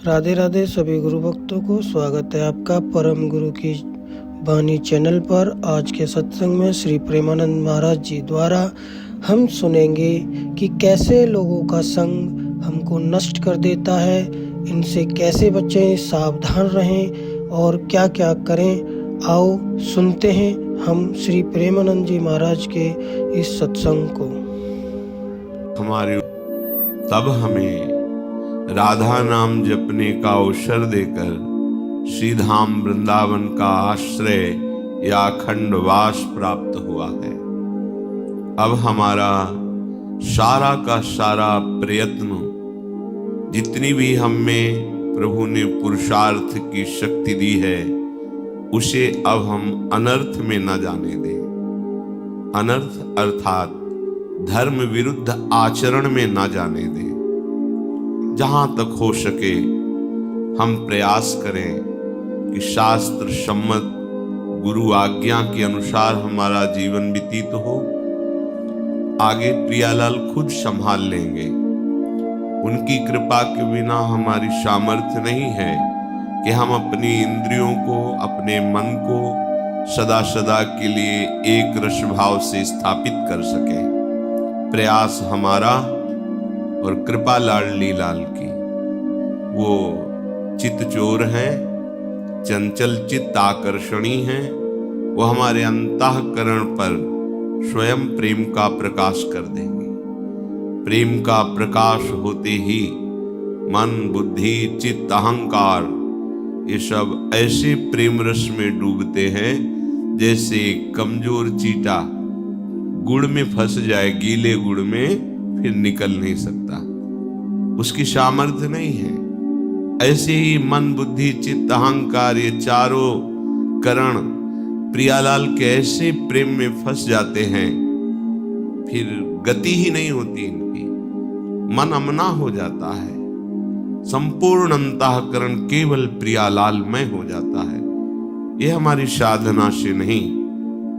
राधे राधे सभी गुरु भक्तों को स्वागत है आपका परम गुरु की वाणी चैनल पर। आज के सत्संग में श्री प्रेमानंद महाराज जी द्वारा हम सुनेंगे कि कैसे लोगों का संग हमको नष्ट कर देता है, इनसे कैसे बचें, सावधान रहें और क्या क्या करें। आओ सुनते हैं हम श्री प्रेमानंद जी महाराज के इस सत्संग को। हमारे तब हमें राधा नाम जपने का अवसर देकर श्रीधाम वृंदावन का आश्रय या अखंडवास प्राप्त हुआ है। अब हमारा सारा का सारा प्रयत्न, जितनी भी हम में प्रभु ने पुरुषार्थ की शक्ति दी है, उसे अब हम अनर्थ में न जाने दें। अनर्थ अर्थात धर्म विरुद्ध आचरण में न जाने दें। जहां तक हो सके हम प्रयास करें कि शास्त्र सम्मत गुरु आज्ञा के अनुसार हमारा जीवन व्यतीत हो। आगे प्रियालाल खुद संभाल लेंगे। उनकी कृपा के बिना हमारी सामर्थ्य नहीं है कि हम अपनी इंद्रियों को, अपने मन को सदा सदा के लिए एक रस भाव से स्थापित कर सके। प्रयास हमारा और कृपा लाडली लाल की। वो चित्त चोर हैं, चंचल चित्त आकर्षणी हैं। वो हमारे अंतःकरण पर स्वयं प्रेम का प्रकाश कर देंगे। प्रेम का प्रकाश होते ही मन, बुद्धि, चित्त, अहंकार ये सब ऐसे प्रेम रस में डूबते हैं जैसे कमजोर चींटा गुड़ में फंस जाए, गीले गुड़ में फिर निकल नहीं सकता, उसकी सामर्थ्य नहीं है। ऐसे ही मन, बुद्धि, चित्त, अहंकार ये चारों करण प्रियालाल के ऐसे प्रेम में फंस जाते हैं, फिर गति ही नहीं होती इनकी। मन अमना हो जाता है, संपूर्ण अंतःकरण केवल प्रियालाल में हो जाता है। यह हमारी साधना से नहीं,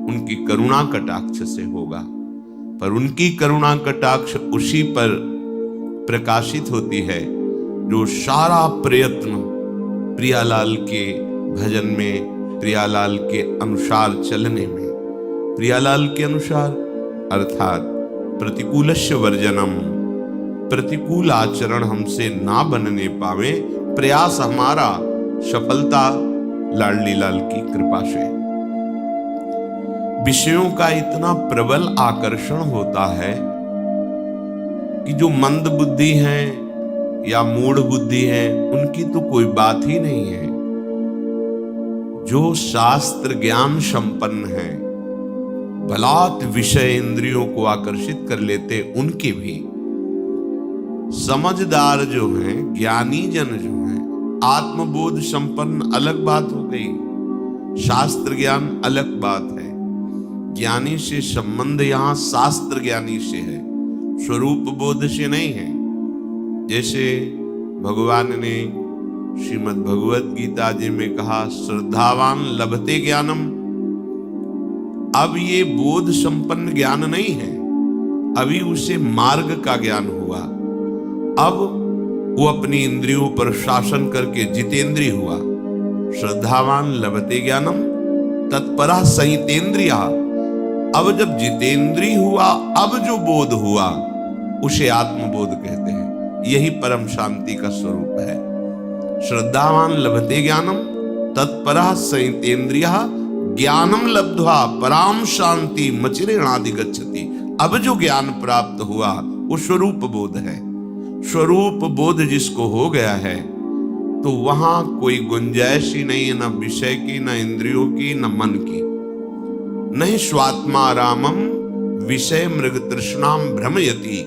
उनकी करुणा कटाक्ष से होगा। पर उनकी करुणा कटाक्ष उसी पर प्रकाशित होती है जो सारा प्रयत्न प्रियालाल के भजन में, प्रियालाल के अनुसार चलने में, प्रियालाल के अनुसार अर्थात प्रतिकूलस्य वर्जनम, प्रतिकूल आचरण हमसे ना बनने पावे। प्रयास हमारा, सफलता लाडली लाल की कृपा से। विषयों का इतना प्रबल आकर्षण होता है कि जो मंद बुद्धि हैं या मूढ़ बुद्धि हैं, उनकी तो कोई बात ही नहीं है। जो शास्त्र ज्ञान संपन्न हैं, बलात् विषय इंद्रियों को आकर्षित कर लेते, उनके भी समझदार जो हैं, ज्ञानी जन जो हैं, आत्मबोध संपन्न अलग बात हो गई, शास्त्र ज्ञान अलग बात है। ज्ञानी से संबंध यहां शास्त्र ज्ञानी से है, स्वरूप बोध से नहीं है। जैसे भगवान ने श्रीमद् भगवत गीता जी में कहा, श्रद्धावान लभते ज्ञानम। अब ये बोध संपन्न ज्ञान नहीं है, अभी उसे मार्ग का ज्ञान हुआ। अब वो अपनी इंद्रियों पर शासन करके जितेंद्रिय हुआ। श्रद्धावान लभते ज्ञानम तत्परा संहितेन्द्रिया। अब जब जितेंद्रिय हुआ, अब जो बोध हुआ उसे आत्मबोध कहते हैं। यही परम शांति का स्वरूप है। श्रद्धावान लभते ज्ञानम तत्परा संहितेन्द्रिया ज्ञानम लब्ध्वा पराम शांति मचिरेणादि गच्छति। अब जो ज्ञान प्राप्त हुआ वो स्वरूप बोध है। स्वरूप बोध जिसको हो गया है तो वहां कोई गुंजाइश ही नहीं है, न विषय की, न इंद्रियों की, न मन की। नहीं स्वात्मारामम विषय मृग तृष्णाम भ्रमयति।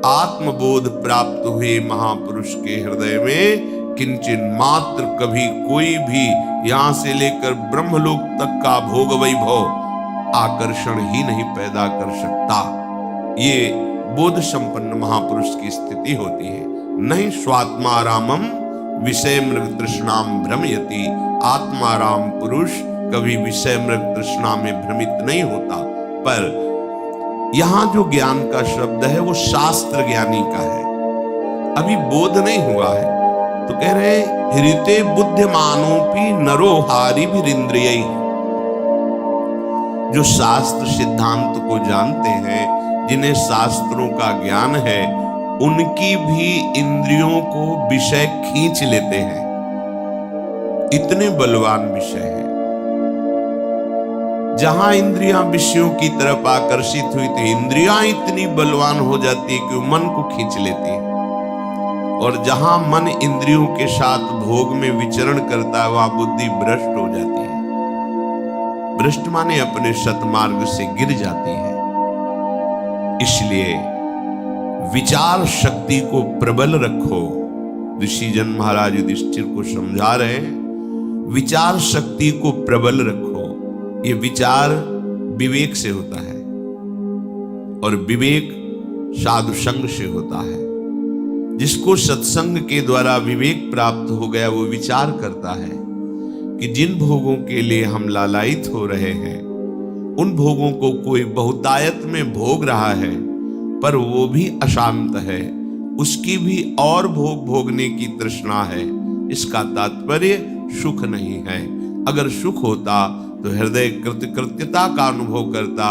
आत्मबोध प्राप्त हुए महापुरुष के हृदय में किंचित मात्र कभी कोई भी यहां से लेकर ब्रह्मलोक तक का भोग वैभव आकर्षण ही नहीं पैदा कर सकता। ये बोध संपन्न महापुरुष की स्थिति होती है। नहीं स्वात्मारामम विषय मृग तृष्णाम भ्रमयति। आत्माराम पुरुष कभी विषय मृग तृष्णा में भ्रमित नहीं होता। पर यहां जो ज्ञान का शब्द है वो शास्त्र ज्ञानी का है, अभी बोध नहीं हुआ है। तो कह रहे हृते बुद्धिमानोपि नरो हारिभिरिंद्रियैः। जो शास्त्र सिद्धांत को जानते हैं, जिन्हें शास्त्रों का ज्ञान है, उनकी भी इंद्रियों को विषय खींच लेते हैं। इतने बलवान विषय हैं। जहां इंद्रियां विषयों की तरफ आकर्षित हुई तो इंद्रियां इतनी बलवान हो जाती है कि मन को खींच लेती है। और जहां मन इंद्रियों के साथ भोग में विचरण करता है, वहां बुद्धि भ्रष्ट हो जाती है। भ्रष्ट माने अपने सतमार्ग से गिर जाती है। इसलिए विचार शक्ति को प्रबल रखो। ऋषिजन महाराज युधिष्ठिर को समझा रहे हैं, विचार शक्ति को प्रबल रखो। ये विचार विवेक से होता है और विवेक साधु संग से होता है। जिसको सत्संग के द्वारा विवेक प्राप्त हो गया, वो विचार करता है कि जिन भोगों के लिए हम लालायित हो रहे हैं, उन भोगों को कोई बहुतायत में भोग रहा है, पर वो भी अशांत है, उसकी भी और भोग भोगने की तृष्णा है। इसका तात्पर्य सुख नहीं है। अगर सुख होता तो हृदय कृतकृत्यता का अनुभव करता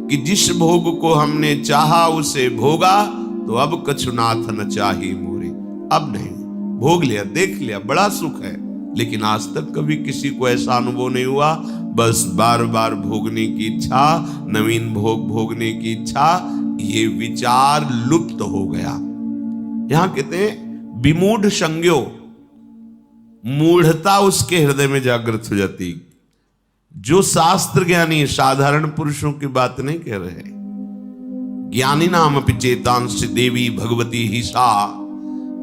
कि जिस भोग को हमने चाहा उसे भोगा, तो अब कछु नाथ न चाही मोरे। अब नहीं, भोग लिया, देख लिया, बड़ा सुख है, लेकिन आज तक कभी किसी को ऐसा अनुभव नहीं हुआ। बस बार बार भोगने की इच्छा, नवीन भोग भोगने की इच्छा, ये विचार लुप्त हो गया। यहां कहते हैं विमूढ़ संज्ञो, मूढ़ता उसके हृदय में जागृत हो जाती। जो शास्त्र ज्ञानी साधारण पुरुषों की बात नहीं कह रहे, ज्ञानी नाम अपि चेतांश देवी भगवती ही सा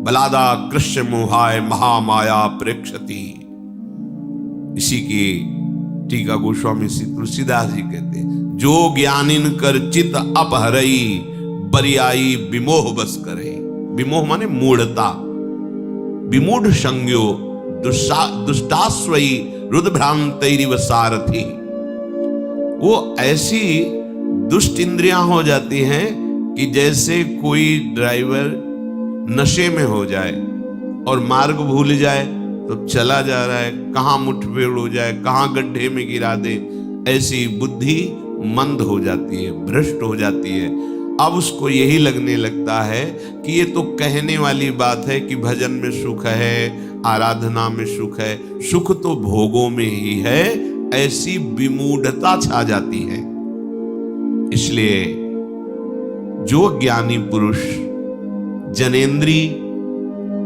बलादा कृष्ण मोहाय महामाया प्रेक्षति। इसी की टीका गोस्वामी श्री तुलसीदास जी कहते हैं, जो ज्ञानिन कर चित अपहरई बरियाई विमोह बस करे। विमोह माने मूढ़ता। विमूढ़ संज्ञो दुष्टास्वई रुद्भ्रांतैरिव सारथी। वो ऐसी दुष्ट इंद्रियां हो जाती हैं कि जैसे कोई ड्राइवर नशे में हो जाए और मार्ग भूल जाए तो चला जा रहा है, कहां मुठभेड़ हो जाए, कहां गड्ढे में गिरा दे, ऐसी बुद्धि मंद हो जाती है, भ्रष्ट हो जाती है। अब उसको यही लगने लगता है कि ये तो कहने वाली बात है कि भजन में सुख है, आराधना में सुख है, सुख तो भोगों में ही है, ऐसी विमूढ़ता छा जाती है। इसलिए जो ज्ञानी पुरुष जनेन्द्री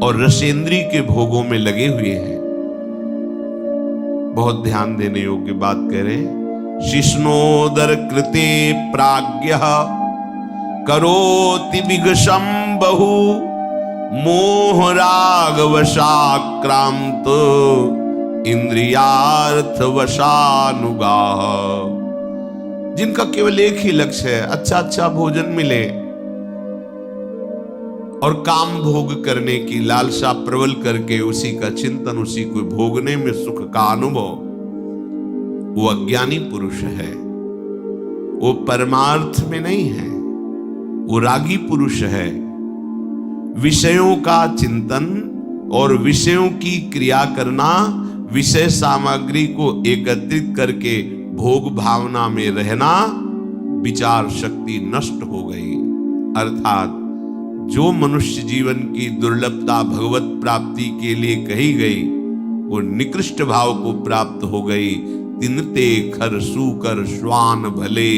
और रसेंद्री के भोगों में लगे हुए हैं, बहुत ध्यान देने योग्य बात कह रहे हैं। शिष्णोदर कृते प्राज्ञः करोति विगशम बहु मोह राग वशाक्रांत इंद्रियार्थ वशानुगाह। जिनका केवल एक ही लक्ष्य है, अच्छा अच्छा भोजन मिले और काम भोग करने की लालसा प्रबल करके उसी का चिंतन, उसी को भोगने में सुख का अनुभव, वो अज्ञानी पुरुष है। वो परमार्थ में नहीं है, वो रागी पुरुष है। विषयों का चिंतन और विषयों की क्रिया करना, विषय सामग्री को एकत्रित करके भोग भावना में रहना, विचार शक्ति नष्ट हो गई। अर्थात जो मनुष्य जीवन की दुर्लभता भगवत प्राप्ति के लिए कही गई, वो निकृष्ट भाव को प्राप्त हो गई। तिनते खर सूकर श्वान भले,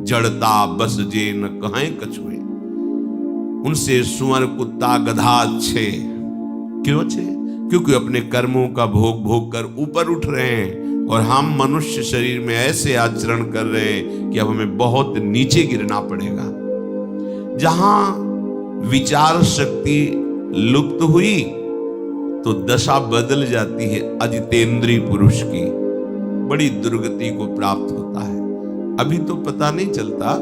जड़ता बस जे न कहें कछुए। उनसे सुअर कुत्ता गधा अच्छे। क्यों अच्छे? क्योंकि अपने कर्मों का भोग भोग कर ऊपर उठ रहे हैं, और हम मनुष्य शरीर में ऐसे आचरण कर रहे हैं कि अब हमें बहुत नीचे गिरना पड़ेगा। जहां विचार शक्ति लुप्त हुई तो दशा बदल जाती है अजितेंद्रीय पुरुष की, बड़ी दुर्गति को प्राप्त होता है। अभी तो पता नहीं चलता,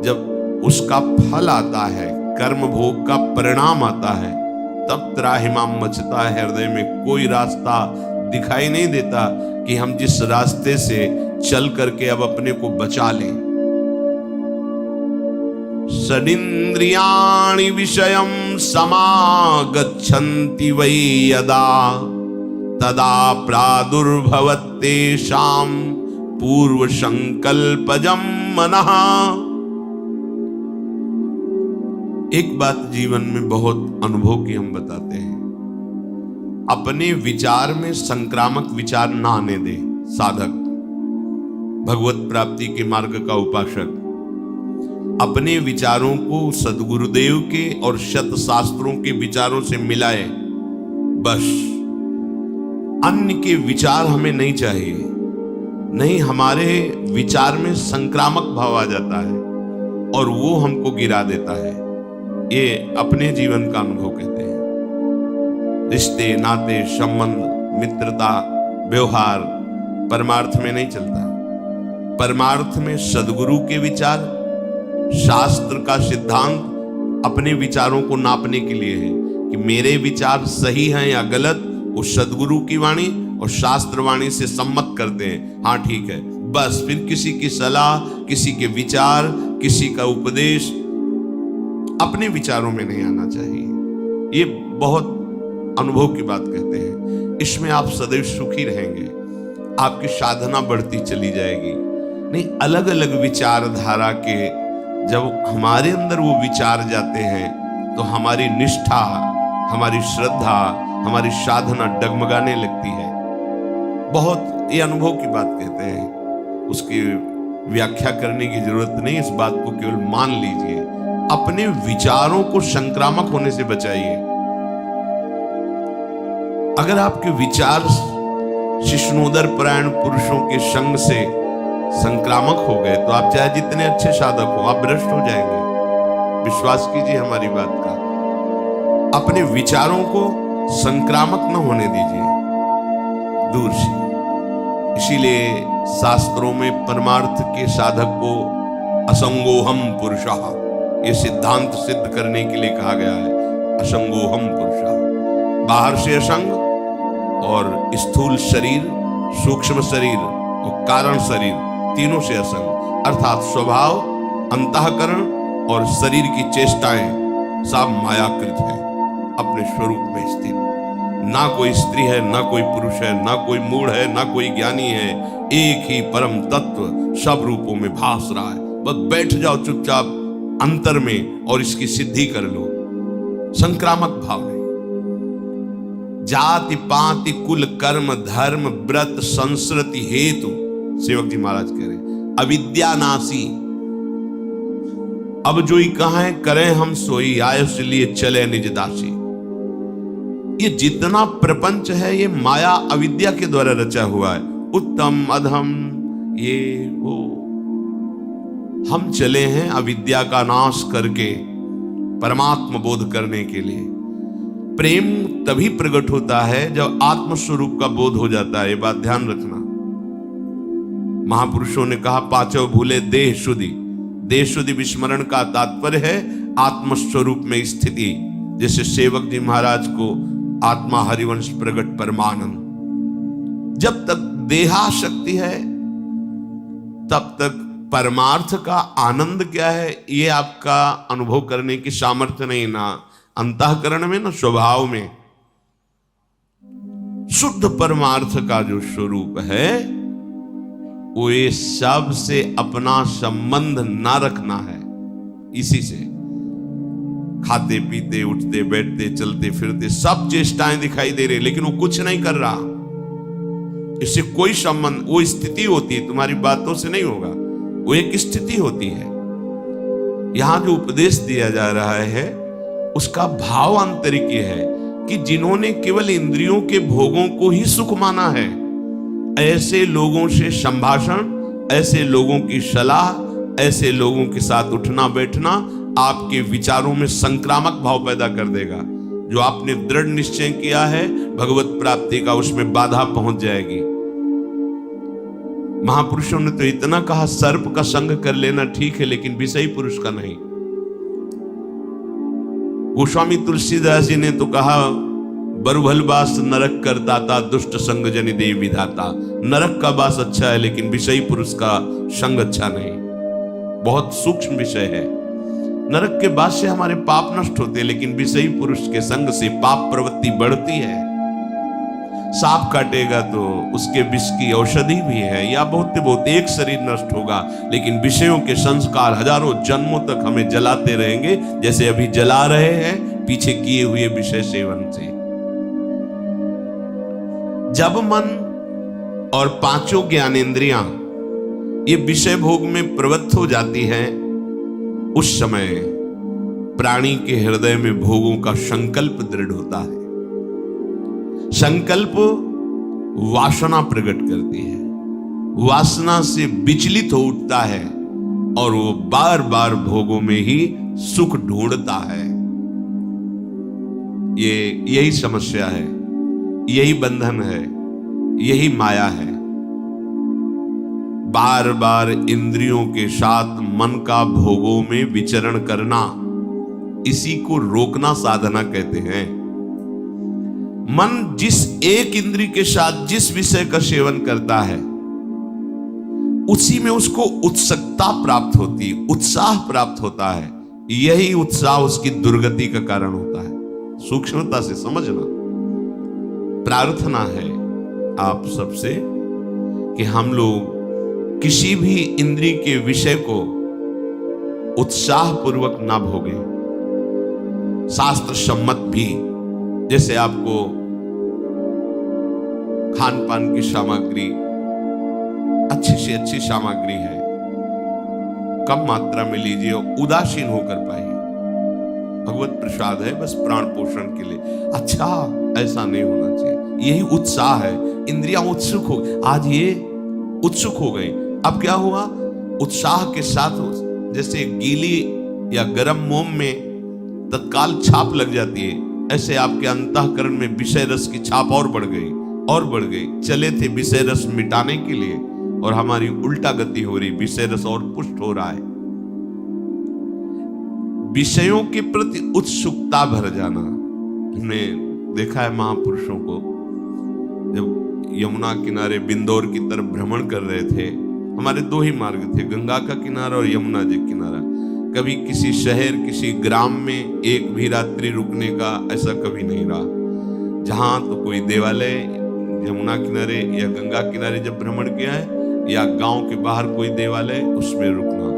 जब उसका फल आता है, कर्म भोग का परिणाम आता है, तब त्राहिमाम मचता है हृदय में। कोई रास्ता दिखाई नहीं देता कि हम जिस रास्ते से चल करके अब अपने को बचा लें। षडिन्द्रियाणि विषयं समागच्छन्ति वै यदा तदा प्रादुर्भवत्तेषां पूर्वसंकल्पजं मनः। एक बात जीवन में बहुत अनुभव की हम बताते हैं, अपने विचार में संक्रामक विचार ना आने दे साधक, भगवत प्राप्ति के मार्ग का उपासक। अपने विचारों को सद्गुरुदेव के और शत शास्त्रों के विचारों से मिलाए, बस। अन्य के विचार हमें नहीं चाहिए। नहीं, हमारे विचार में संक्रामक भाव आ जाता है और वो हमको गिरा देता है। ये अपने जीवन का अनुभव कहते हैं। रिश्ते, नाते, संबंध, मित्रता, व्यवहार परमार्थ में नहीं चलता। परमार्थ में सद्गुरु के विचार, शास्त्र का सिद्धांत अपने विचारों को नापने के लिए है कि मेरे विचार सही हैं या गलत। वो सद्गुरु की वाणी और शास्त्र वाणी से सम्मत करते हैं, हाँ ठीक है, बस। फिर किसी की सलाह, किसी के विचार, किसी का उपदेश अपने विचारों में नहीं आना चाहिए। ये बहुत अनुभव की बात कहते हैं। इसमें आप सदैव सुखी रहेंगे, आपकी साधना बढ़ती चली जाएगी। नहीं, अलग अलग विचारधारा के जब हमारे अंदर वो विचार जाते हैं तो हमारी निष्ठा, हमारी श्रद्धा, हमारी साधना डगमगाने लगती है। बहुत ये अनुभव की बात कहते हैं, उसकी व्याख्या करने की जरूरत नहीं। इस बात को केवल मान लीजिए। अपने विचारों को संक्रामक होने से बचाइए। अगर आपके विचार शिष्णोदर परायण पुरुषों के संग से संक्रामक हो गए तो आप चाहे जितने अच्छे साधक हो, आप भ्रष्ट हो जाएंगे। विश्वास कीजिए हमारी बात का। अपने विचारों को संक्रामक न होने दीजिए, दूर से। इसीलिए शास्त्रों में परमार्थ के साधक को असंगोहम पुरुषः, ये सिद्धांत सिद्ध करने के लिए कहा गया है। असंगोहम पुरुषः, बाहर से असंग और स्थूल शरीर, सूक्ष्म शरीर और कारण शरीर, तीनों से असंग, अर्थात स्वभाव, अंतःकरण और शरीर की चेष्टाएं सब मायाकृत है, अपने स्वरूप में स्थित। ना कोई स्त्री है, ना कोई पुरुष है, ना कोई मूढ़ है, ना कोई ज्ञानी है। एक ही परम तत्व सब रूपों में भास रहा है। बस बैठ जाओ चुपचाप अंतर में और इसकी सिद्धि कर लो। संक्रामक भाव नहीं। जाति पाति कुल कर्म धर्म व्रत संस्कृति हेतु, सेवक जी महाराज कह रहे अविद्यानाशी। अब जो ही कहा करें हम सोई, आयुष लिए चले निज दासी। ये जितना प्रपंच है ये माया अविद्या के द्वारा रचा हुआ है। उत्तम अधम ये वो, हम चले हैं अविद्या का नाश करके परमात्मा बोध करने के लिए। प्रेम तभी प्रकट होता है जब आत्मस्वरूप का बोध हो जाता है। ये बात ध्यान रखना। महापुरुषों ने कहा पांचों भूले देह शुद्धि। देह शुद्धि विस्मरण का तात्पर्य है आत्मस्वरूप में स्थिति। जैसे सेवक जी महाराज को आत्मा हरिवंश प्रकट परमानंद। जब तक देहाशक्ति है तब तक परमार्थ का आनंद क्या है ये आपका अनुभव करने की सामर्थ्य नहीं, ना अंतःकरण में ना स्वभाव में। शुद्ध परमार्थ का जो स्वरूप है वो ये सब से अपना संबंध ना रखना है। इसी से खाते पीते उठते बैठते चलते फिरते सब चेष्टाएं दिखाई दे रही, लेकिन वो कुछ नहीं कर रहा। इससे कोई संबंध, वो स्थिति होती है, तुम्हारी बातों से नहीं होगा। वो एक स्थिति होती है। यहां जो उपदेश दिया जा रहा है उसका भाव आंतरिक है कि जिन्होंने केवल इंद्रियों के भोगों को ही सुख माना है, ऐसे लोगों से संभाषण, ऐसे लोगों की सलाह, ऐसे लोगों के साथ उठना बैठना आपके विचारों में संक्रामक भाव पैदा कर देगा। जो आपने दृढ़ निश्चय किया है भगवत प्राप्ति का, उसमें बाधा पहुंच जाएगी। महापुरुषों ने तो इतना कहा सर्प का संग कर लेना ठीक है, लेकिन विषयी पुरुष का नहीं। गोस्वामी तुलसीदास जी ने तो कहा बरुभल बास नरक कर दाता, दुष्ट संग जनि देव विधाता। नरक का बास अच्छा है लेकिन विषयी पुरुष का संग अच्छा नहीं। बहुत सूक्ष्म विषय है। नरक के बाद से हमारे पाप नष्ट होते हैं, लेकिन विषयी पुरुष के संग से पाप प्रवृत्ति बढ़ती है। सांप काटेगा तो उसके विष की औषधि भी है, या बहुत एक शरीर नष्ट होगा, लेकिन विषयों के संस्कार हजारों जन्मों तक हमें जलाते रहेंगे, जैसे अभी जला रहे हैं पीछे किए हुए विषय सेवन से। जब मन और पांचों ज्ञानेंद्रियां ये विषय भोग में प्रवृत्त हो जाती हैं, उस समय प्राणी के हृदय में भोगों का संकल्प दृढ़ होता है। संकल्प वासना प्रकट करती है, वासना से विचलित हो उठता है और वो बार बार भोगों में ही सुख ढूंढता है। यही समस्या है, यही बंधन है, यही माया है। बार बार इंद्रियों के साथ मन का भोगों में विचरण करना, इसी को रोकना साधना कहते हैं। मन जिस एक इंद्री के साथ जिस विषय का सेवन करता है, उसी में उसको उत्सुकता प्राप्त होती है, उत्साह प्राप्त होता है। यही उत्साह उसकी दुर्गति का कारण होता है। सूक्ष्मता से समझना। प्रार्थना है आप सबसे कि हम लोग किसी भी इंद्री के विषय को उत्साह पूर्वक ना भोगे, शास्त्र सम्मत भी। जैसे आपको खान पान की सामग्री अच्छी से अच्छी सामग्री है, कम मात्रा में लीजिए, उदासीन होकर पाइए। भगवत प्रसाद है बस प्राण पोषण के लिए, अच्छा ऐसा नहीं होना चाहिए। यही उत्साह है। इंद्रियां उत्सुक हो, आज ये उत्सुक हो गई, अब क्या हुआ, उत्साह के साथ जैसे गीली या गर्म मोम में तत्काल छाप लग जाती है, ऐसे आपके अंतःकरण में विषय रस की छाप और बढ़ गई और बढ़ गई। चले थे विषय रस मिटाने के लिए और हमारी उल्टा गति हो रही, विषय रस और पुष्ट हो रहा है। विषयों के प्रति उत्सुकता भर जाना। हमने देखा है महापुरुषों को, जब यमुना किनारे बिंदौर की तरफ भ्रमण कर रहे थे, हमारे दो ही मार्ग थे, गंगा का किनारा और यमुना जी किनारा। कभी किसी शहर किसी ग्राम में एक भी रात्रि रुकने का ऐसा कभी नहीं रहा। जहां तो कोई देवालय यमुना किनारे या गंगा किनारे जब भ्रमण किया है, या गांव के बाहर कोई देवालय, उसमें रुकना।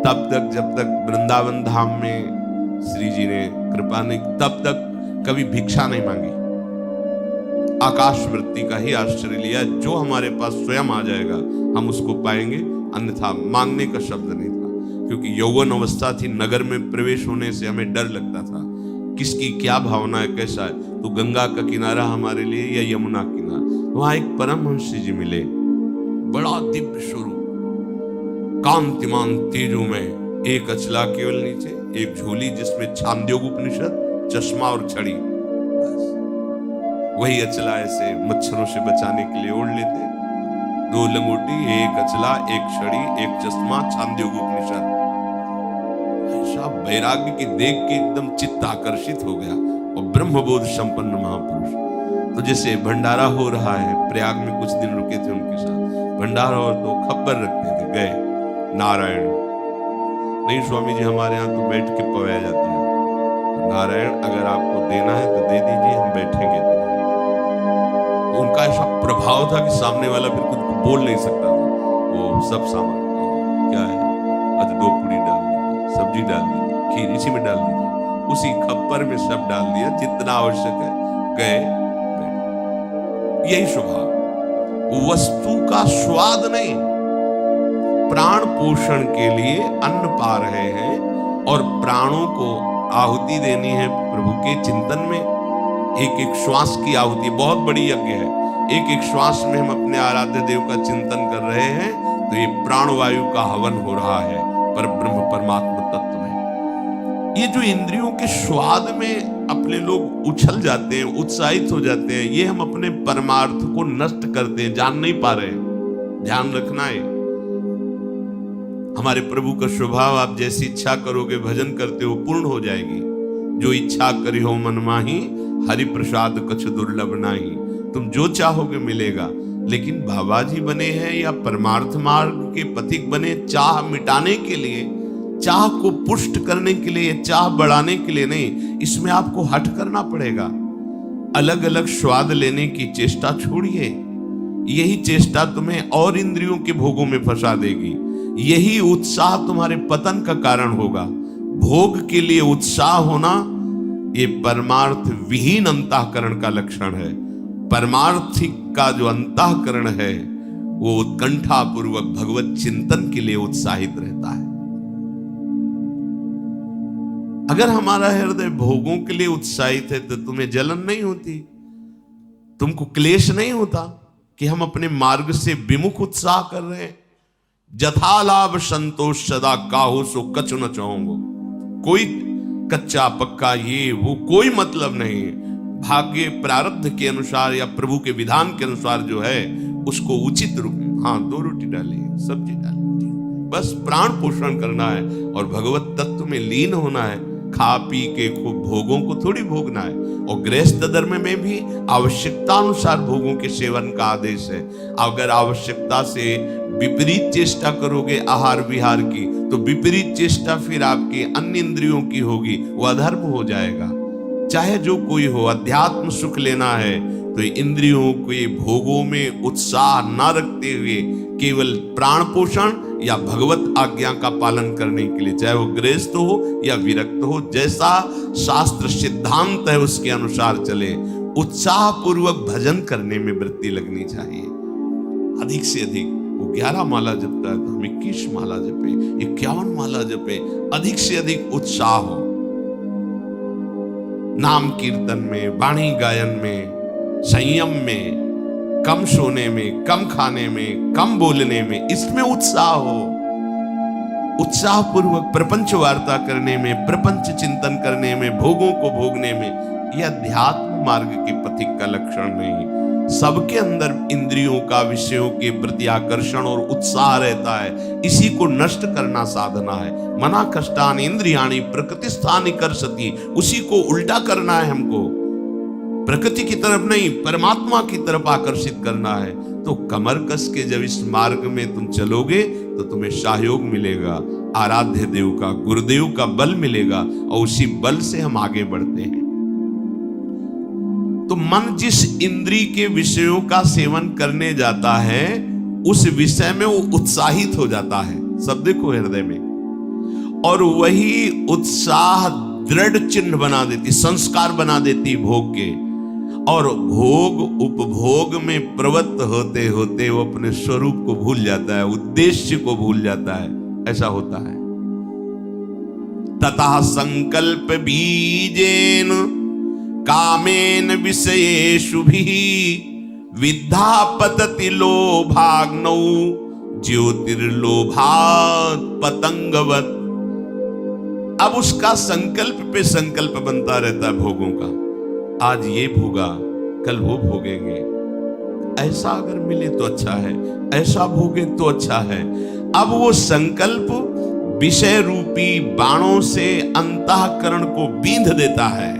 तब तक जब तक वृंदावन धाम में श्री जी ने कृपा नहीं, तब तक कभी भिक्षा नहीं मांगी। आकाश वृत्ति का ही आश्रय लिया। जो हमारे पास स्वयं आ जाएगा हम उसको पाएंगे, अन्यथा मांगने का शब्द नहीं था। क्योंकि यौवन अवस्था थी, नगर में प्रवेश होने से हमें डर लगता था, किसकी क्या भावना है, कैसा है। तो गंगा का किनारा हमारे लिए या यमुना किनारा, वहां एक परमहंस जी मिले, बड़ा दिव्य स्वरूप, कांतिमान तेजो में, एक अचला केवल नीचे, एक झोली जिसमें छांदोग्य उपनिषद, चश्मा और छड़ी, बस वही अचला ऐसे मच्छरों से बचाने के लिए ओढ़ लेते। 2 लंगोटी, एक अचला, एक छड़ी, एक चश्मा, छांदोग्य उपनिषद। ऐसा वैराग्य की देख के एकदम चित्त आकर्षित हो गया, और ब्रह्मबोध संपन्न महापुरुष। तो जैसे भंडारा हो रहा है, प्रयाग में कुछ दिन रुके थे उनके साथ, भंडारा और तो खबर रखते थे, गए नारायण नहीं स्वामी जी हमारे यहाँ तो बैठ के पवाया जाता है, तो नारायण अगर आपको देना है तो दे दीजिए, हम बैठेंगे। तो उनका ऐसा प्रभाव था कि सामने वाला फिर कुछ बोल नहीं सकता था। वो सब सामान क्या है, आज 2 पूरी डाल दीजिए, सब्जी डाल दीजिए, खीर इसी में डाल दीजिए, उसी खप्पर में सब डाल दिया जितना आवश्यक है, गए बैठ। यही स्वभाव, वस्तु का स्वाद नहीं, प्राण पोषण के लिए अन्न पा रहे हैं और प्राणों को आहुति देनी है प्रभु के चिंतन में। एक एक श्वास की आहुति बहुत बड़ी यज्ञ है। एक एक श्वास में हम अपने आराध्य देव का चिंतन कर रहे हैं, तो ये प्राणवायु का हवन हो रहा है पर ब्रह्म परमात्मा तत्व में। ये जो इंद्रियों के स्वाद में अपने लोग उछल जाते हैं, उत्साहित हो जाते हैं, ये हम अपने परमार्थ को नष्ट करते हैं, जान नहीं पा रहे। ध्यान रखना है, हमारे प्रभु का स्वभाव, आप जैसी इच्छा करोगे भजन करते हो पूर्ण हो जाएगी। जो इच्छा करी हो मन माही, हरि प्रसाद कछ दुर्लभ नाही। तुम जो चाहोगे मिलेगा। लेकिन बाबा जी बने हैं या परमार्थ मार्ग के पथिक बने, चाह मिटाने के लिए चाह को पुष्ट करने के लिए, चाह बढ़ाने के लिए नहीं, इसमें आपको हठ करना पड़ेगा। अलग अलग स्वाद लेने की चेष्टा छोड़िए। यही चेष्टा तुम्हें और इंद्रियों के भोगों में फंसा देगी। यही उत्साह तुम्हारे पतन का कारण होगा। भोग के लिए उत्साह होना ये परमार्थ विहीन अंतःकरण का लक्षण है। परमार्थिक का जो अंतःकरण है वो उत्कंठा पूर्वक भगवत चिंतन के लिए उत्साहित रहता है। अगर हमारा हृदय भोगों के लिए उत्साहित है तो तुम्हें जलन नहीं होती, तुमको क्लेश नहीं होता कि हम अपने मार्ग से विमुख उत्साह कर रहे हैं। जथा लाभ संतोष सदा काहू सो कछु न चाहूंगो। कोई कच्चा पक्का ये वो कोई मतलब नहीं। भाग्य प्रारब्ध के अनुसार या प्रभु के विधान के अनुसार जो है उसको उचित रूप में, हाँ 2 रोटी डाली, सब्जी डाली, बस प्राण पोषण करना है और भगवत तत्व में लीन होना है। खा पी के खूब भोगों को थोड़ी भोगना है। और गृहस्थ धर्म में भी आवश्यकता अनुसार भोगों के सेवन का आदेश है। अगर आवश्यकता से विपरीत चेष्टा करोगे आहार विहार की, तो विपरीत चेष्टा फिर आपकी अन्य इंद्रियों की होगी, वो अधर्म हो जाएगा। चाहे जो कोई हो, अध्यात्म सुख लेना है तो इंद्रियों के भोगों में उत्साह न रखते हुए केवल प्राण पोषण या भगवत आज्ञा का पालन करने के लिए, चाहे वो गृहस्थ हो या विरक्त हो, जैसा शास्त्र सिद्धांत है उसके अनुसार चले। उत्साह पूर्वक भजन करने में वृत्ति लगनी चाहिए। अधिक से अधिक वो 11 माला जपता है तो हम 21 माला जपे, 51 माला जपे। अधिक से अधिक उत्साह हो नाम कीर्तन में, वाणी गायन में, संयम में, कम सोने में, कम खाने में, कम बोलने में, इसमें उत्साह हो। उत्साह पूर्वक प्रपंच वार्ता करने में, प्रपंच चिंतन करने में, भोगों को भोगने में, यह अध्यात्म मार्ग के पथिक का लक्षण नहीं। सबके अंदर इंद्रियों का विषयों के प्रति आकर्षण और उत्साह रहता है। इसी को नष्ट करना साधना है। मना कष्टान इंद्रियाणि प्रकृति स्थानि कर्षति, उसी को उल्टा करना है हमको। प्रकृति की तरफ नहीं, परमात्मा की तरफ आकर्षित करना है। तो कमर कस के जब इस मार्ग में तुम चलोगे तो तुम्हें सहयोग मिलेगा, आराध्य देव का, गुरुदेव का बल मिलेगा और उसी बल से हम आगे बढ़ते हैं। तो मन जिस इंद्री के विषयों का सेवन करने जाता है उस विषय में वो उत्साहित हो जाता है। सब देखो हृदय में, और वही उत्साह दृढ़ चिन्ह बना देती, संस्कार बना देती भोग के। और भोग उपभोग में प्रवृत्त होते होते वो अपने स्वरूप को भूल जाता है, उद्देश्य को भूल जाता है। ऐसा होता है। ततः संकल्प बीजेन कामेन विषयेषु भी विद्धा पतति लोभाग्नौ ज्योतिर्लोभात् पतंगवत्। अब उसका संकल्प पे संकल्प बनता रहता है भोगों का। आज ये भोगा, कल वो भोगेंगे, ऐसा अगर मिले तो अच्छा है, ऐसा भोगे तो अच्छा है। अब वो संकल्प विषय रूपी बाणों से अंतःकरण को बींध देता है,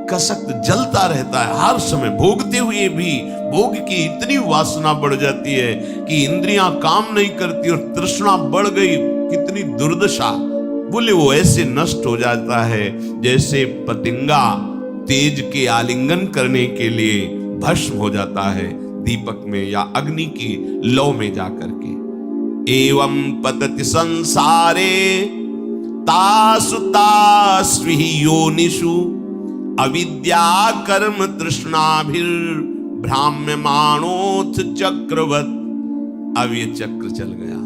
कसक जलता रहता है हर समय। भोगते हुए भी भोग की इतनी वासना बढ़ जाती है कि इंद्रियां काम नहीं करती और तृष्णा बढ़ गई। कितनी दुर्दशा। बोले वो ऐसे नष्ट हो जाता है जैसे पतंगा तेज के आलिंगन करने के लिए भस्म हो जाता है दीपक में या अग्नि की लौ में जाकर के। एवं पतति संसारे तासु तास्विहि योनिषु अविद्या कर्म तृष्णाभिर भ्राम्यमाणोथ चक्रवत। अब ये चक्र चल गया।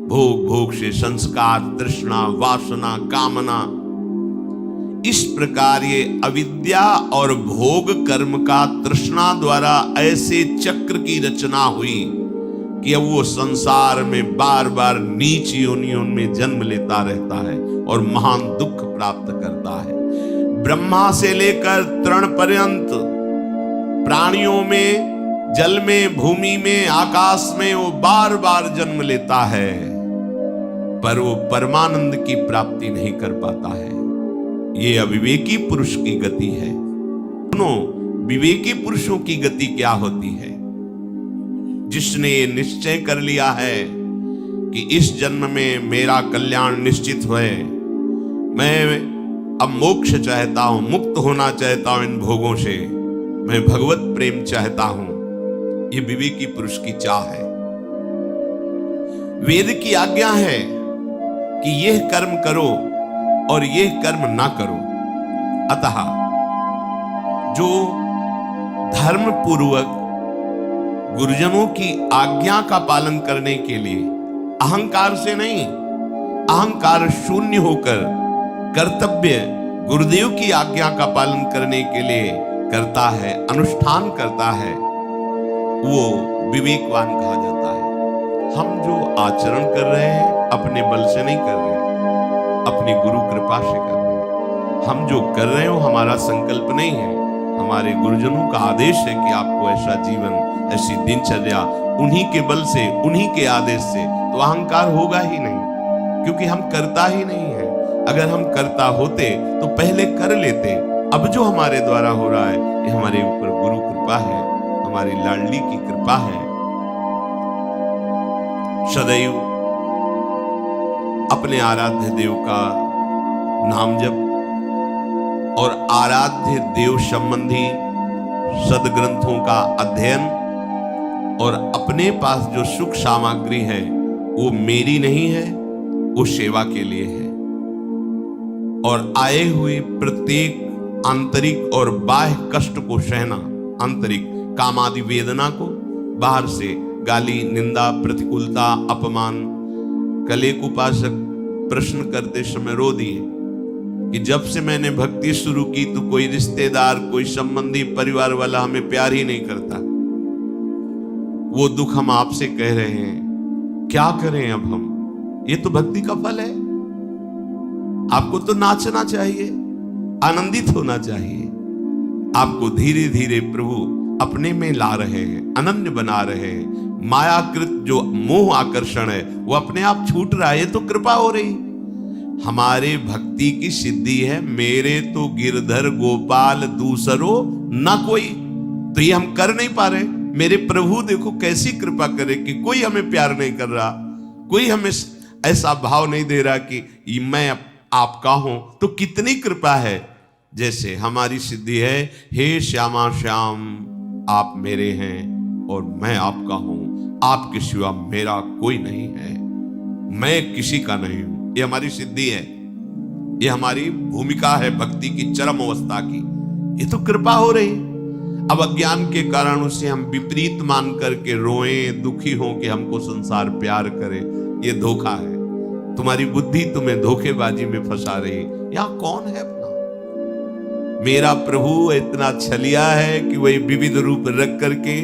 भोग भोग से संस्कार, तृष्णा, वासना, कामना, इस प्रकार ये अविद्या और भोग कर्म का तृष्णा द्वारा ऐसे चक्र की रचना हुई कि अब वो संसार में बार बार नीच योनियों में जन्म लेता रहता है और महान दुख प्राप्त करता है। ब्रह्मा से लेकर तृण पर्यंत प्राणियों में, जल में, भूमि में, आकाश में वो बार बार जन्म लेता है, पर वो परमानंद की प्राप्ति नहीं कर पाता है। ये अविवेकी पुरुष की गति है। दोनों विवेकी पुरुषों की गति क्या होती है? जिसने ये निश्चय कर लिया है कि इस जन्म में मेरा कल्याण निश्चित होए, मैं अब मोक्ष चाहता हूं, मुक्त होना चाहता हूं इन भोगों से, मैं भगवत प्रेम चाहता हूं। ये विवेकी पुरुष की चाह है। वेद की आज्ञा है कि यह कर्म करो और यह कर्म ना करो। अतः जो धर्म पूर्वक गुरुजनों की आज्ञा का पालन करने के लिए अहंकार से नहीं, अहंकार शून्य होकर कर्तव्य गुरुदेव की आज्ञा का पालन करने के लिए करता है, अनुष्ठान करता है, वो विवेकवान कहा जाता है। हम जो आचरण कर रहे हैं अपने बल से नहीं कर रहे, अपनी गुरु कृपा से कर रहे हैं। हम जो कर रहे हो हमारा संकल्प नहीं है, हमारे गुरुजनों का आदेश है कि आपको ऐसा जीवन, ऐसी दिनचर्या, उन्हीं के बल से, उन्हीं के आदेश से, तो अहंकार होगा ही नहीं, क्योंकि हम करता ही नहीं है। अगर हम करता होते तो पहले कर लेते। अब जो हमारे द्वारा हो रहा है ये हमारे ऊपर गुरु कृपा है, हमारी लाडली की कृपा है। सदैव अपने आराध्य देव का नाम जप और आराध्य देव संबंधी सदग्रंथों का अध्ययन और अपने पास जो सुख सामग्री है वो मेरी नहीं है, वो सेवा के लिए है। और आए हुए प्रत्येक आंतरिक और बाह्य कष्ट को सहना, आंतरिक कामादि वेदना को, बाहर से गाली, निंदा, प्रतिकूलता, अपमान। कल एक उपासक प्रश्न करते समय रो दिए कि जब से मैंने भक्ति शुरू की तो कोई रिश्तेदार, कोई संबंधी, परिवार वाला हमें प्यार ही नहीं करता। वो दुख हम आपसे कह रहे हैं, क्या करें अब हम? ये तो भक्ति का फल है। आपको तो नाचना चाहिए, आनंदित होना चाहिए। आपको धीरे धीरे प्रभु अपने में ला रहे हैं, अनन्य बना रहे हैं। मायाकृत जो मोह आकर्षण है वो अपने आप छूट रहा है, ये तो कृपा हो रही। हमारे भक्ति की सिद्धि है, मेरे तो गिरधर गोपाल दूसरो ना कोई। तो ये हम कर नहीं पा रहे। मेरे प्रभु देखो कैसी कृपा करे कि कोई हमें प्यार नहीं कर रहा, कोई हमें ऐसा भाव नहीं दे रहा कि मैं आपका हूं। तो कितनी कृपा है। जैसे हमारी सिद्धि है, हे श्यामा श्याम आप मेरे हैं और मैं आपका हूं, आपके सिवा मेरा कोई नहीं है, मैं किसी का नहीं हूं। ये हमारी सिद्धि है, ये हमारी भूमिका है भक्ति की चरम अवस्था की। ये तो कृपा हो रही। अब अज्ञान के कारण उसे हम विपरीत मान करके रोएं, दुखी हों कि हमको संसार प्यार करे, ये धोखा है। तुम्हारी बुद्धि तुम्हें धोखेबाजी में फंसा रही। यहां कौन है अपना? मेरा प्रभु इतना छलिया है कि वही विविध रूप रख करके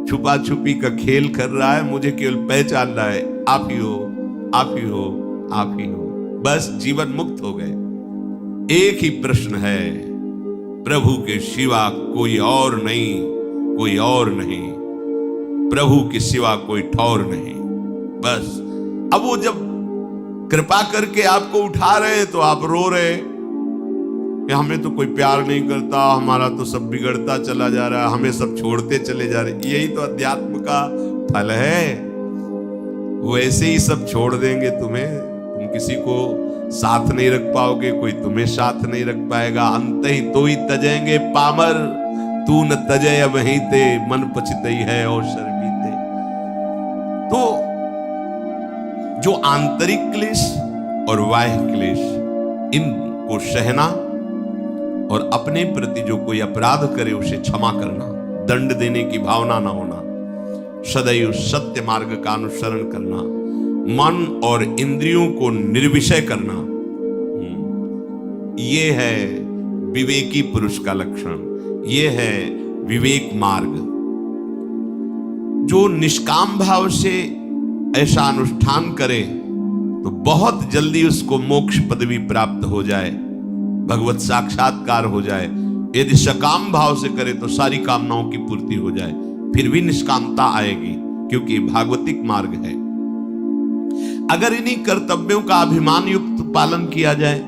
छुपा छुपी का खेल कर रहा है। मुझे केवल पहचान रहा है, आप ही हो, आप ही हो, आप ही हो। बस जीवन मुक्त हो गए। एक ही प्रश्न है, प्रभु के सिवा कोई और नहीं, कोई और नहीं, प्रभु के सिवा कोई ठौर नहीं। बस अब वो जब कृपा करके आपको उठा रहे हैं तो आप रो रहे कि हमें तो कोई प्यार नहीं करता, हमारा तो सब बिगड़ता चला जा रहा है, हमें सब छोड़ते चले जा रहे। यही तो अध्यात्म का फल है। वैसे ही सब छोड़ देंगे तुम्हें, तुम किसी को साथ नहीं रख पाओगे, कोई तुम्हें साथ नहीं रख पाएगा। अंत ही तो ही तजेंगे पामर, तू न तजय वहीं ते, मन पछतई है और शर्मीते। तो जो आंतरिक क्लेश और बाह्य क्लेश, इनको सहना और अपने प्रति जो कोई अपराध करे उसे क्षमा करना, दंड देने की भावना ना होना, सदैव सत्य मार्ग का अनुसरण करना, मन और इंद्रियों को निर्विषय करना, ये है विवेकी पुरुष का लक्षण। ये है विवेक मार्ग। जो निष्काम भाव से ऐसा अनुष्ठान करे तो बहुत जल्दी उसको मोक्ष पदवी प्राप्त हो जाए, भगवत साक्षात्कार हो जाए। यदि सकाम भाव से करे तो सारी कामनाओं की पूर्ति हो जाए, फिर भी निष्कामता आएगी, क्योंकि भागवतिक मार्ग है। अगर इन्हीं कर्तव्यों का अभिमान युक्त पालन किया जाए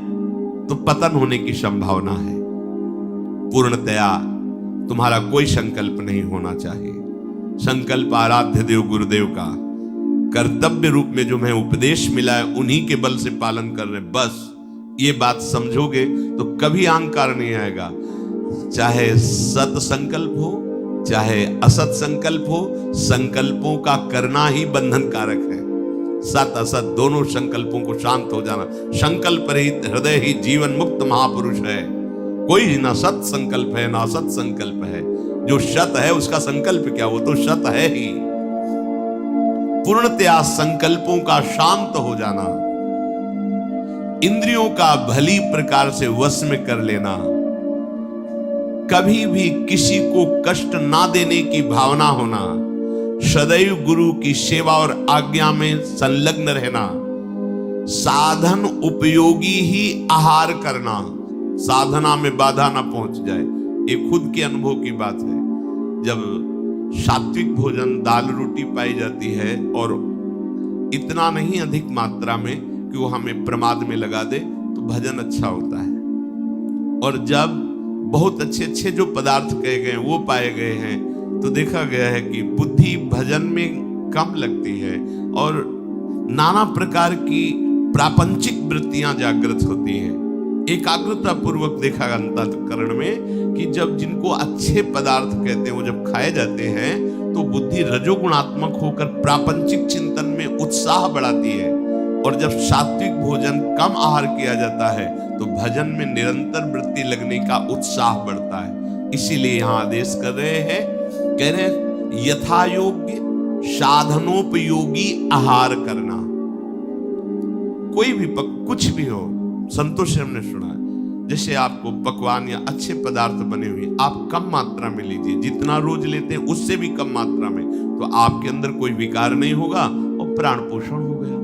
तो पतन होने की संभावना है। पूर्णतया तुम्हारा कोई संकल्प नहीं होना चाहिए। संकल्प आराध्य देव गुरुदेव का, कर्तव्य रूप में जो मैं उपदेश मिला है उन्हीं के बल से पालन कर रहे हैं। बस ये बात समझोगे तो कभी अहंकार नहीं आएगा। चाहे सत संकल्प हो चाहे असत संकल्प हो, संकल्पों का करना ही बंधन कारक है। सत असत दोनों संकल्पों को शांत हो जाना। संकल्प रहित हृदय ही जीवन मुक्त महापुरुष है। कोई ना सत संकल्प है ना असत संकल्प है। जो शत है उसका संकल्प क्या, वो तो शत है ही। पूर्णतया संकल्पों का शांत हो जाना, इंद्रियों का भली प्रकार से वश में कर लेना, कभी भी किसी को कष्ट ना देने की भावना होना, सदैव गुरु की सेवा और आज्ञा में संलग्न रहना, साधन उपयोगी ही आहार करना, साधना में बाधा ना पहुंच जाए। एक खुद के अनुभव की बात है। जब सात्विक भोजन दाल रोटी पाई जाती है और इतना नहीं अधिक मात्रा में कि वो हमें प्रमाद में लगा दे तो भजन अच्छा होता है। और जब बहुत अच्छे अच्छे जो पदार्थ कहे गए वो पाए गए हैं तो देखा गया है कि बुद्धि भजन में कम लगती है और नाना प्रकार की प्रापंचिक वृत्तियां जागृत होती हैं। एकाग्रता पूर्वक देखा अंतःकरण में कि जब जिनको अच्छे पदार्थ कहते हैं वो जब खाए जाते हैं तो बुद्धि रजोगुणात्मक होकर प्रापंचिक चिंतन में उत्साह बढ़ाती है। और जब सात्विक भोजन कम आहार किया जाता है तो भजन में निरंतर वृत्ति लगने का उत्साह बढ़ता है। इसीलिए यहां आदेश कर रहे हैं, कह रहे हैं यथा योग्य साधनोपयोगी आहार करना। कोई भी कुछ भी हो, संतोष से हमने सुना है, जैसे आपको पकवान या अच्छे पदार्थ बने हुए आप कम मात्रा में लीजिए, जितना रोज लेते हैं उससे भी कम मात्रा में, तो आपके अंदर कोई विकार नहीं होगा और प्राण पोषण हो गया।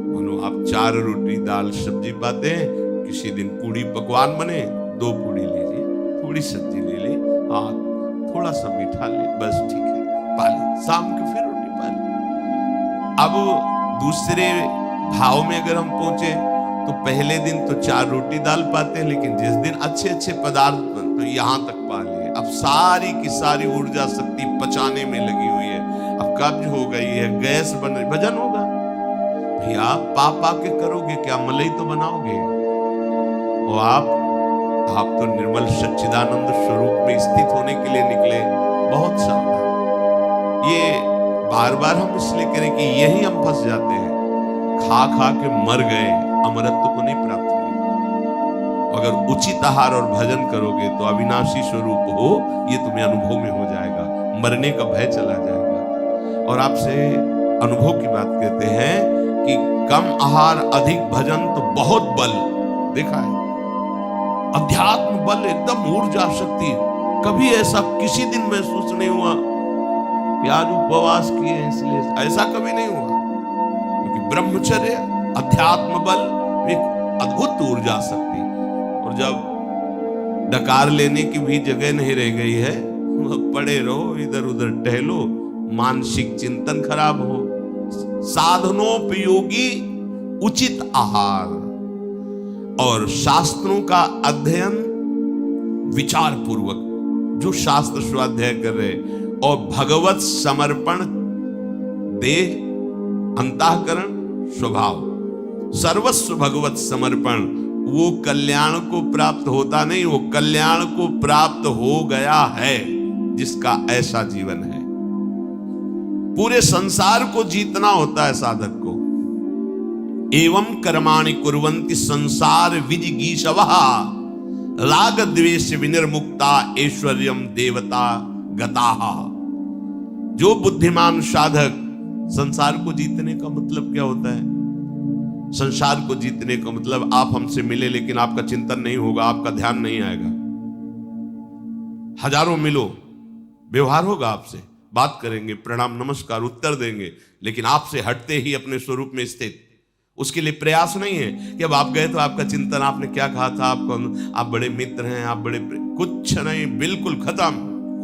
मानो आप 4 रोटी दाल सब्जी पाते हैं, किसी दिन पूड़ी पकवान बने 2 पूड़ी लीजिए, थोड़ी सब्जी ले ले, हाँ थोड़ा सा मीठा ले, बस ठीक है, पा ले, शाम को फिर रोटी पा ले। अब दूसरे भाव में अगर हम पहुंचे तो पहले दिन तो 4 रोटी दाल पाते हैं, लेकिन जिस दिन अच्छे अच्छे पदार्थ तो यहां तक पा लिए। अब सारी की सारी ऊर्जा शक्ति पचाने में लगी हुई है। अब कब्ज हो गई है, गैस बन रही, भजन होगा भैया। पा के करोगे क्या, मलाई तो बनाओगे। और आप तो निर्मल सच्चिदानंद स्वरूप में स्थित होने के लिए निकले। बहुत सावधान। ये बार बार हम इसलिए करें कि यही हम फंस जाते हैं, खा खा के मर गए, अमरत्व को नहीं प्राप्त हुए। अगर उचित आहार और भजन करोगे तो अविनाशी स्वरूप हो, ये तुम्हें अनुभव में हो जाएगा, मरने का भय चला जाएगा। और आपसे अनुभव की बात कहते हैं कि कम आहार अधिक भजन तो बहुत बल देखा है। अध्यात्म बल, एकदम ऊर्जा शक्ति, कभी ऐसा किसी दिन महसूस नहीं हुआ कि आज उपवास किए इसलिए, ऐसा कभी नहीं हुआ। क्योंकि ब्रह्मचर्य, अध्यात्म बल, एक अद्भुत ऊर्जा शक्ति। और जब डकार लेने की भी जगह नहीं रह गई है, पड़े रहो, इधर उधर टहलो, मानसिक चिंतन खराब हो। साधनोपयोगी उचित आहार और शास्त्रों का अध्ययन विचार पूर्वक, जो शास्त्र स्वाध्याय कर रहे, और भगवत समर्पण, देह, अंतःकरण, स्वभाव, सर्वस्व भगवत समर्पण, वो कल्याण को प्राप्त होता नहीं, वो कल्याण को प्राप्त हो गया है जिसका ऐसा जीवन है। पूरे संसार को जीतना होता है साधक को। एवं कर्माणि कुर्वन्ति संसार विजिगीषवः राग द्वेष विनिर्मुक्ता ऐश्वर्यम देवता गताः। जो बुद्धिमान साधक, संसार को जीतने का मतलब क्या होता है? संसार को जीतने का मतलब आप हमसे मिले लेकिन आपका चिंतन नहीं होगा, आपका ध्यान नहीं आएगा। हजारों मिलो, व्यवहार होगा आपसे, बात करेंगे, प्रणाम नमस्कार उत्तर देंगे, लेकिन आपसे हटते ही अपने स्वरूप में स्थित। उसके लिए प्रयास नहीं है कि अब आप गए तो आपका चिंतन, आपने क्या कहा था, आप बड़े मित्र हैं, आप बड़े, कुछ नहीं, बिल्कुल खत्म,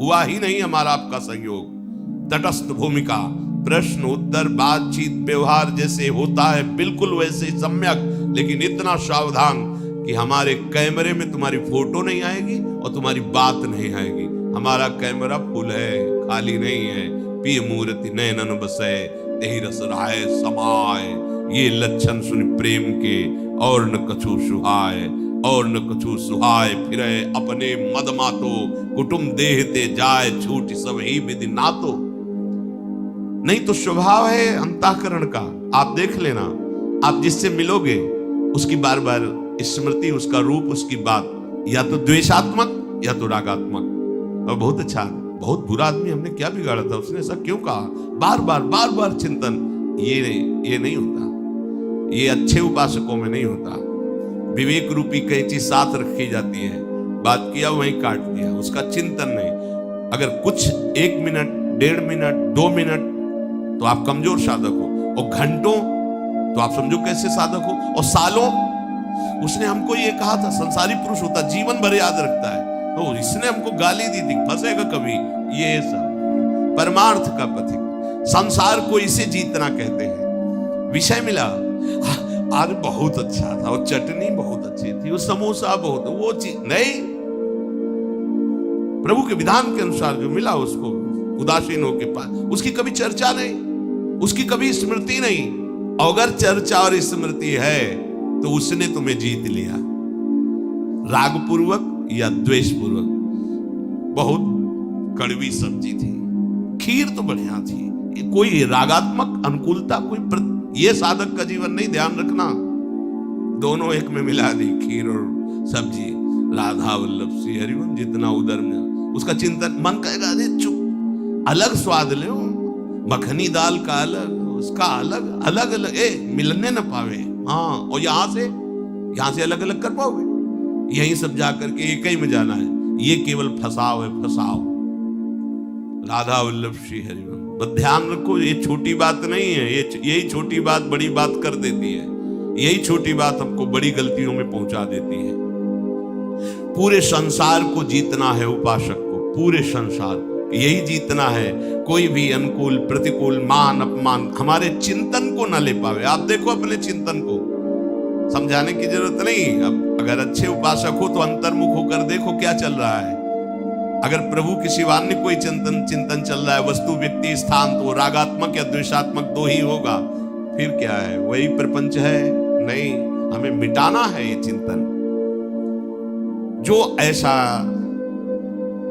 हुआ ही नहीं हमारा आपका संयोग। तटस्थ भूमिका, प्रश्न उत्तर, बातचीत, व्यवहार जैसे होता है बिल्कुल वैसे ही सम्यक, लेकिन इतना सावधान कि हमारे कैमरे में तुम्हारी फोटो नहीं आएगी और तुम्हारी बात नहीं आएगी। हमारा कैमरा फुल है, खाली नहीं है, पिय मूर्ति नयनन बसै तेहि रस राय समाय। ये लक्षण सुन प्रेम के और न कछु सुहाय, और न कछु सुहाय फिरे अपने मद मातो। कुटुम देहते जाय छूट सब ही विधि नातो। नहीं तो स्वभाव है अंतःकरण का, आप देख लेना, आप जिससे मिलोगे उसकी बार बार स्मृति, उसका रूप, उसकी बात या तो द्वेषात्मक या तो रागात्मक। और बहुत अच्छा, बहुत बुरा आदमी, हमने क्या बिगाड़ा था, उसने ऐसा क्यों कहा, बार बार चिंतन। ये नहीं होता, ये अच्छे उपासकों में नहीं होता। विवेक रूपी कैंची साथ रखी जाती है, बात किया वहीं काट दिया, उसका चिंतन नहीं। अगर कुछ 1 मिनट, 1.5 मिनट, 2 मिनट तो आप कमजोर साधक हो, और घंटों तो आप समझो कैसे साधक हो, और सालों। उसने हमको ये कहा था, संसारी पुरुष होता जीवन भर याद रखता है, तो इसने हमको गाली दी थी, फंसेगा कभी। ये सब परमार्थ का पथिक, संसार को इसे जीतना कहते हैं। विषय मिला, आज बहुत अच्छा था, वो चटनी बहुत अच्छी थी, वो समोसा बहुत, वो चीज नहीं, प्रभु के विधान के अनुसार जो मिला उसको उदासीन होके पास, उसकी कभी चर्चा नहीं, उसकी कभी स्मृति नहीं। अगर चर्चा और स्मृति है तो उसने तुम्हें जीत लिया, राग पूर्वक या द्वेष पूर्वक। बहुत कड़वी सब्जी थी, खीर तो बढ़िया थी, कोई रागात्मक अनुकूलता, ये साधक का जीवन नहीं, ध्यान रखना। दोनों एक में मिला दी, खीर और सब्जी। राधा वल्लभ श्री हरिवंश, जितना उधर में उसका चिंतन, मन कहेगा अरे चुप, अलग स्वाद ले, मखनी दाल का अलग, उसका अलग, अलग अलग, मिलने न पावे। हाँ, और यहां से अलग अलग कर पाओगे? यहीं सब जाकर के एक ही में जाना है, ये केवल फसाव है, फसाव। राधा वल्लभ श्री हरिवंश, बस ध्यान रखो, ये छोटी बात नहीं है, यही छोटी बात बड़ी बात कर देती है, यही छोटी बात हमको बड़ी गलतियों में पहुंचा देती है। पूरे संसार को जीतना है उपासक को, पूरे संसार को यही जीतना है। कोई भी अनुकूल प्रतिकूल, मान अपमान हमारे चिंतन को न ले पावे। आप देखो अपने चिंतन को, समझाने की जरूरत नहीं। अब अगर अच्छे उपासक हो तो अंतर्मुख होकर देखो क्या चल रहा है। अगर प्रभु के सिवा अन्य कोई चिंतन चल रहा है, वस्तु व्यक्ति स्थान, तो रागात्मक या द्वेषात्मक दो ही होगा। फिर क्या है, वही प्रपंच है? नहीं, हमें मिटाना है ये चिंतन। जो ऐसा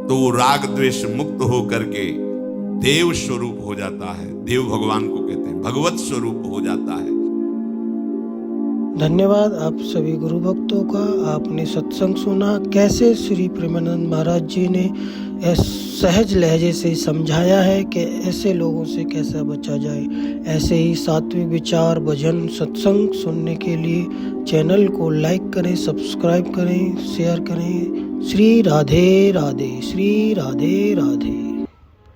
तो राग द्वेष मुक्त हो करके देव स्वरूप हो जाता है। देव भगवान को कहते हैं, भगवत स्वरूप हो जाता है। धन्यवाद आप सभी गुरु भक्तों का। आपने सत्संग सुना, कैसे श्री प्रेमानंद महाराज जी ने सहज लहजे से समझाया है कि ऐसे लोगों से कैसे बचा जाए। ऐसे ही सात्विक विचार, भजन, सत्संग सुनने के लिए चैनल को लाइक करें, सब्सक्राइब करें, शेयर करें। श्री राधे राधे, श्री राधे राधे।